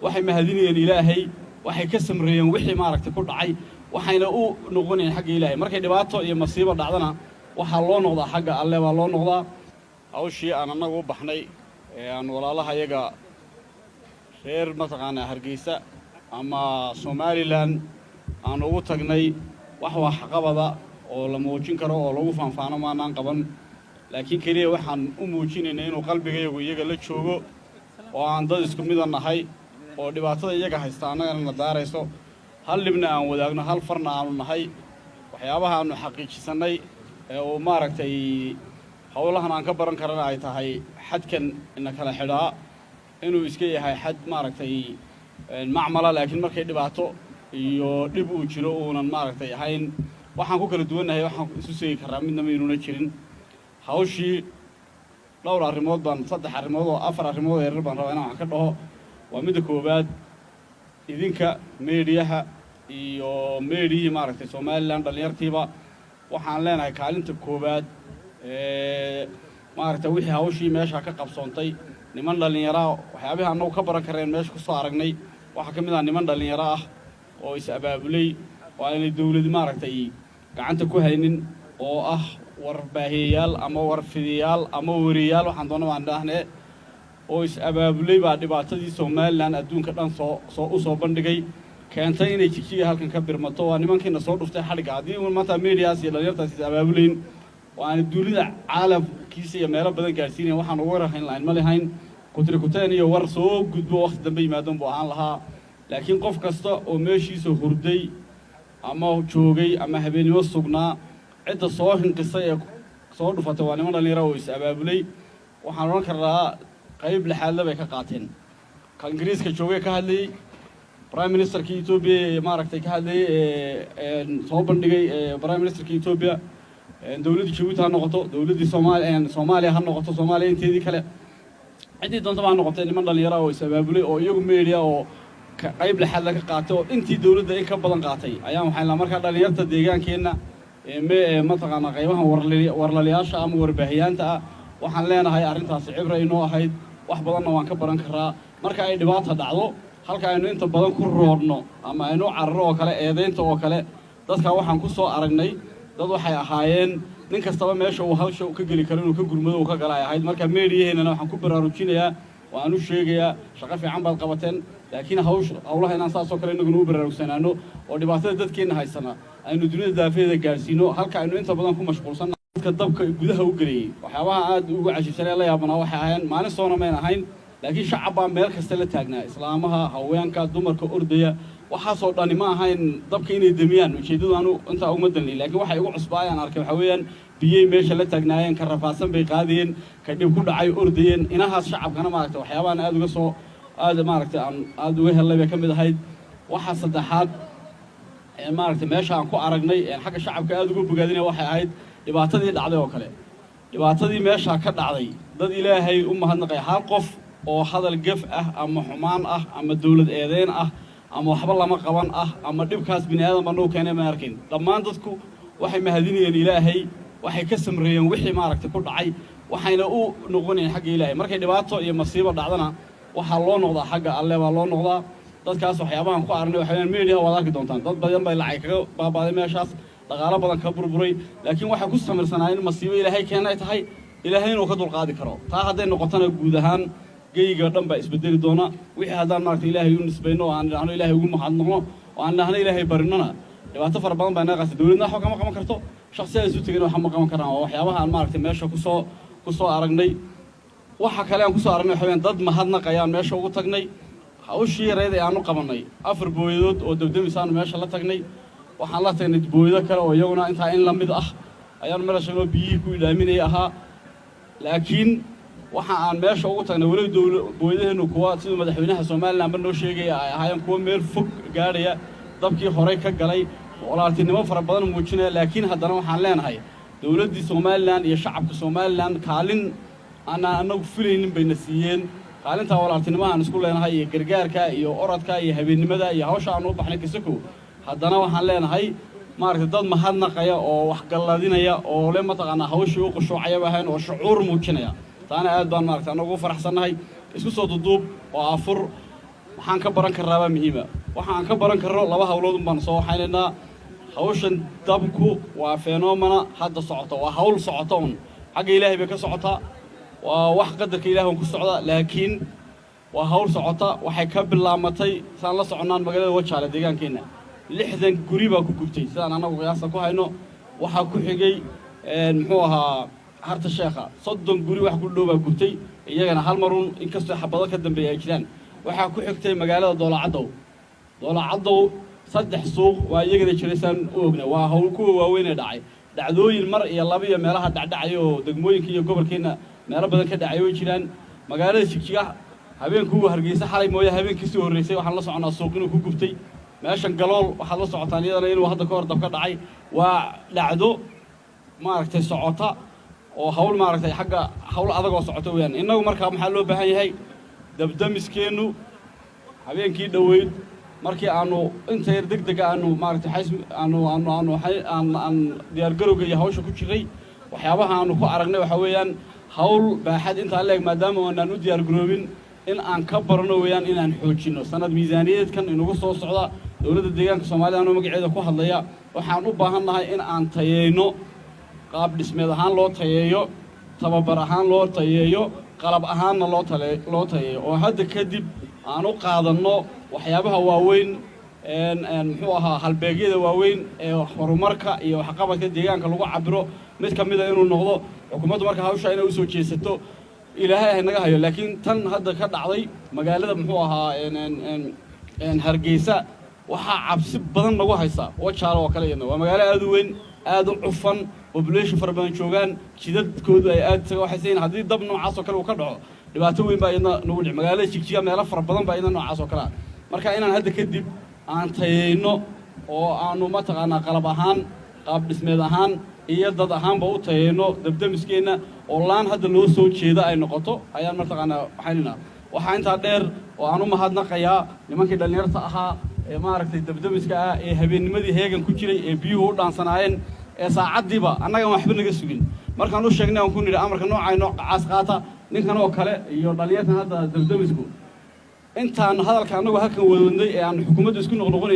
waxay mahadinayeen ilaahay waxay ka samreeyeen wixii maaragtay ku dhacay waxayna u noqonayeen xagga ilaahay markay dhibaato iyo masiibo dhacdana waxa loo noqdaa xagga alle baa loo noqdaa hawshii aan anagu u baxnay ee aan walaalaha iyaga reer mataqaanaa Hargeysa ama Somaliland aan ugu tagnay wax qabada oo la muujin karo oo lagu faanfaano maanaan qaban laakiin kaliya waxaan u muujinaynaa inuu qalbigaygu iyaga la joogo oo aan dad isku mid nahay oo dhibaatada iyaga haysta annagana daarayso hal libna aan wadaagno hal farna aanu nahay waxyaabaha aanu xaqiijisanay ee oo maaragtay hawlahan aan ka baran karana ay tahay xadkan in kala xidhaa inuu iska yahay xad maaragtay macmala laakiin markay dhibaato iyo dhib uu jiro uunan maaragtay ahayn waxaan ku kala duwanahay waxaan isu sheegi karaa midna ma inuu jirin hawshii dhowr arrimood baan saddex arrimood oo afar arrimood ee baan rabaa inaan wax ka dhaho waa midda koobaad idinka meediyaha iyo meediyii maaragtay Somaliland dhalinyartiiba waxaan leenahay kaalinta koobaad maaragtay wixii hawshii meesha ka qabsoontay niman dhalinyaro waxyaabaha anagu ka baran kareen meesha ku soo aragnay waxa ka mid ah niman dhalinyaro ah oo is abaabulay oo ay dawladda maaragtay gacanta ku haynin oo ah warbaahiyaal ama warfidiyaal ama wariyaal waxaan doonaa aan dhahnay oo is abaabulay baa dhibaatadii Somaliland adduunka dhan soo bandhigay keentay inay jigjiga halkan ka birmato waa nimankiina soo dhuftay xadhiga hadii maanta meediyaas iyo dhalinyartaas is abaabulayn waan duulida caalamkiisa iyo meelo badan gaarsiinay waxaan ugu warahayn laan ma lahayn kutirkuteen iyo war soo gudbo waqti dambe yimaadon buu aan lahaa laakiin qof kasta oo meeshiisa hurday ama joogay ama habeenimo sugnaa cidda soo hinqisay ee soo dhufatay waa niman dhalinyaro oo is abaabulay waxaan oran karaa qayb lixaad bay ka qaateen ka Ingiriiska joogay ka hadlay Prime Minister ki Ethiopia maaragtay ka hadlay soo bandhigay Prime Minister ki Ethiopia dawladda Djibouti ha noqoto dawladda Soomaaliya ha noqoto Soomaaliya inteedii kale cidii doonta ma noqotay niman dhalinyaro oo is abaabulay oo iyagu media oo qayb lixaad laga qaato intii dawladda ay ka badan qaatay ayaan waxaan la markaa dhalinyarta deegaankeena mataqaana qaybaha warlaliyaasha ama warbaahiyaanta waxaan leenahay arrintaas cibra inoo ahayd wax badanna waan ka baran karaa marka ay dhibaato dhacdo halka aynu inta badan ku roodno ama aynu carro oo kale eedeynta oo kale dadka waxaan ku soo aragnay dad waxay ahaayeen nin kastaba meesha uu halsho ka gali karo inuu ka gurmado uu ka galay ahayd marka meediyaheena waxaan ku baraarujinayaa waan u sheegayaa shaqo fiican baad qabateen laakiin hawlaha inaan saasoo kale inagu u baraarugsanaano oo dhibaatada dadkeena haysana aynu dunida daafeeda gaarsiino halka aynu inta badan ku mashquulsan dadka dabka gudaha u galay waxyaabaha aad ugu cajibsan ee la yaabana waxay ahaayeen maalin soona meen ahayn laakiin shacabba meel kasta la taagnaa islaamaha haweenka dumarka ordaya waxa soo dhani ma ahayn dabka inay damiyaan ujeedadu aanu inta ugu madan laakiin waxay ugu cusbaayaan arkay waxa weeyaan biyay meesha la taagnaayeen ka rafaasan bay qaadeen ka dhib ku dhacay ordayeen inahaas shacabkana maaragtay waxyaabahan aad uga soo aad maaragtay aad uga helay bay kamid ahayd waxa saddexaad maaragtay meesha aan ku aragnay xagga shacabka aad uga bogaadinay waxay ahayd dhibaatadii dhacday oo kale dhibaatadii meesha ka dhacday dad ilaahay u mahadnaqay hal qof oo hadal gaf ah ama xumaan ah ama dawlad eedeyn ah ama waxba lama qaban ah ama dhibkaas bini'aadam baan u keenay ma arkin dhammaan dadku waxay mahadinayeen ilaahay waxay ka samreeyeen wixii maaragtay ku dhacay waxayna u noqonayeen xagga ilaahay markay dhibaato iyo masiibo dhacdana waxa loo noqdaa xagga alle baa loo noqdaa dadkaas waxyaabahan ku aragnay waxaan meediyaha wada arki doontaan dad badan bay lacag kaga baabaaday meeshaas dhaqaale badan ka burburay laakiin waxa ku samirsanaa in masiibo ilaahay keenay tahay ilaahay inuu ka dulqaadi karo taa haday noqotana guud ahaan geyga dhan baa isbedeli doona wixii hadaan maaragtay ilaahay u nisbayno aan dhahno ilaahay ugu mahadnaqno oo aan dhahno ilaahay barinana dhibaato fara badan baa naga qasay dawladna wax kama qaban karto shakhsiyaad isu tagay wax ma qaban karaan oo waxyaabaha aan maaragtay meesha ku soo aragnay waxa kale aan ku soo aragnay waxaan dad mahadnaqayaan meesha ugu tagnay hawshii yareeday aanu qabanay afar booyadood oo dabdamisaan meesha la tagnay waxaan la tagnay booyado kale oo iyaguna inta in la mid ah ayaan meesha biyihii ku ilaaminay ahaa laakiin waxa aan meesha ugu tagnay wali booyadaheenu kuwa sida madaxweynaha Soomaaliland ba noo sheegay ay ahaayeen kuwa meel fog gaaraya dabkii hore ka galay walaaltinimo fara badan muujinaya laakiin haddana waxaan leenahay dawladda Soomaaliland iyo shacabka Soomaaliland kaalin anagu filaynin bayna siiyeen kaalinta walaaltinimo aan isku leenahay iyo gargaarka iyo orodka iyo habeenimada iyo hawsha aan u baxnay kasako haddana waxaan leenahay maaragtay dad mahadnaqaya oo wax galladinaya oo le mataqaana hawshii u qushuucaya baahan oo shucuur muujinaya taana aad baan maaragtay anagu faraxsanahay isku soo duduub oo afur waxaan ka baran karnaaba muhiima waxaan ka baran karno laba hawlood baan soo waxaynaynaa hawshan dabku waa fenomena hadda socota waa hawl socota un xagga ilaahay bay ka socotaa waa wax qadarka ilaahay ku socda laakiin waa hawl socota waxay ka bilaamatay saan la soconaan magaalada Wajaale deegaankeena 60 guri baa ku gubtay sidaan anagu qiyaasta ku hayno waxa ku xigay muxuu ahaa harta sheekha 30 guri wax ku dhow baa gubtay iyagana hal marun inkastoo xabado ka dambeeyay ay jiraan waxa ku xigtay magaalada Doolacaddow saddex suuq waa iyagana jiraysan oogna waa hawl ku waaweyn ee dhacay dhacdooyin mar iyo laba iyo meelaha dhacdhacay oo degmooyinka iyo gobolkeena meelo badan ka dhacay oo jiraan magaalada Jigjiga habeenku Hargeysa xalay mooya habeenkii soo horeysay waxaan la soconaa suuq inuu ku gubtay meeshan galool waxa la socotaan iyadana inuu hadda ka hor dab ka dhacay waa dhacdo maaragtay socota oo hawl maaragtay xagga hawl adag oo socota weeyaan inagu markaa maxaa loo baahan yahay dabdamiskeenu habeenkii dhaweyd markii aanu inta yar degdeg aanu maaragtay aan diyaar garowga iyo hawsha ku jiray waxyaabaha aanu ku aragnay waxa weeyaan hawl baaxad inta leeg maadaama aan u diyaar garoobin in aan ka barno weeyaan inaan xoojino sanad miisaaniyadeedkan inagu soo socda dawladda deegaanka Soomaaliya oo magaceeda ku hadlaya waxaan u baahannahay in aan tayeeyno qaab dhismeed ahaan loo tayeeyo tababar ahaan loo tayeeyo qalab ahaanna loo tayeeyo oo hadda kadib aan u qaadanno waxyaabaha waaweyn muxuu ahaa halbeegyada waaweyn ee horumarka iyo waxqabadka deegaanka lagu cabiro mid ka mid ah inuu noqdo xukuumaddu marka hawsha inay u soo jeesato ilaahay naga hayo laakiin tan hadda ka dhacday magaalada muxuu ahaa Hargeysa waxa cabsi badan lagu haysaa Wajaale oo kale iyadna waa magaalo aad u weyn aad u cufan population fara badan joogan jidadkoodu ay aad taga waxay sayeen haddii dab noocaas oo kale uu ka dhaco dhibaato weyn baa iyadna nagu dhig magaalada Jigjiga meelo fara badan baa iyadna noocaas oo kale marka inaan hadda kadib aan tayeeyno oo aanu ma taqaanaa qalab ahaan qaab dhismeed ahaan iyo dad ahaanba u tayeeyno dabdamiskeena oo laan hadda loo soo jeeda ay noqoto ayaan ma taqaanaa waxaa intaa dheer oo aan u mahadnaqayaa nimankii dhalinyarta ahaa ee maaragtay dabdamiska ah ee habeennimadii heegan ku jiray ee biyuhu u dhaansanaayeen ee saacadiiba annaga waxba naga sugin markaan u sheegnay aan ku nidhi amarka noocaas qaata ninkan oo kale iyo dhalinyartan hadda dabdamisku intaan hadalka annagu halkan wadnay ee aan xukuumadda isku noqnoqonay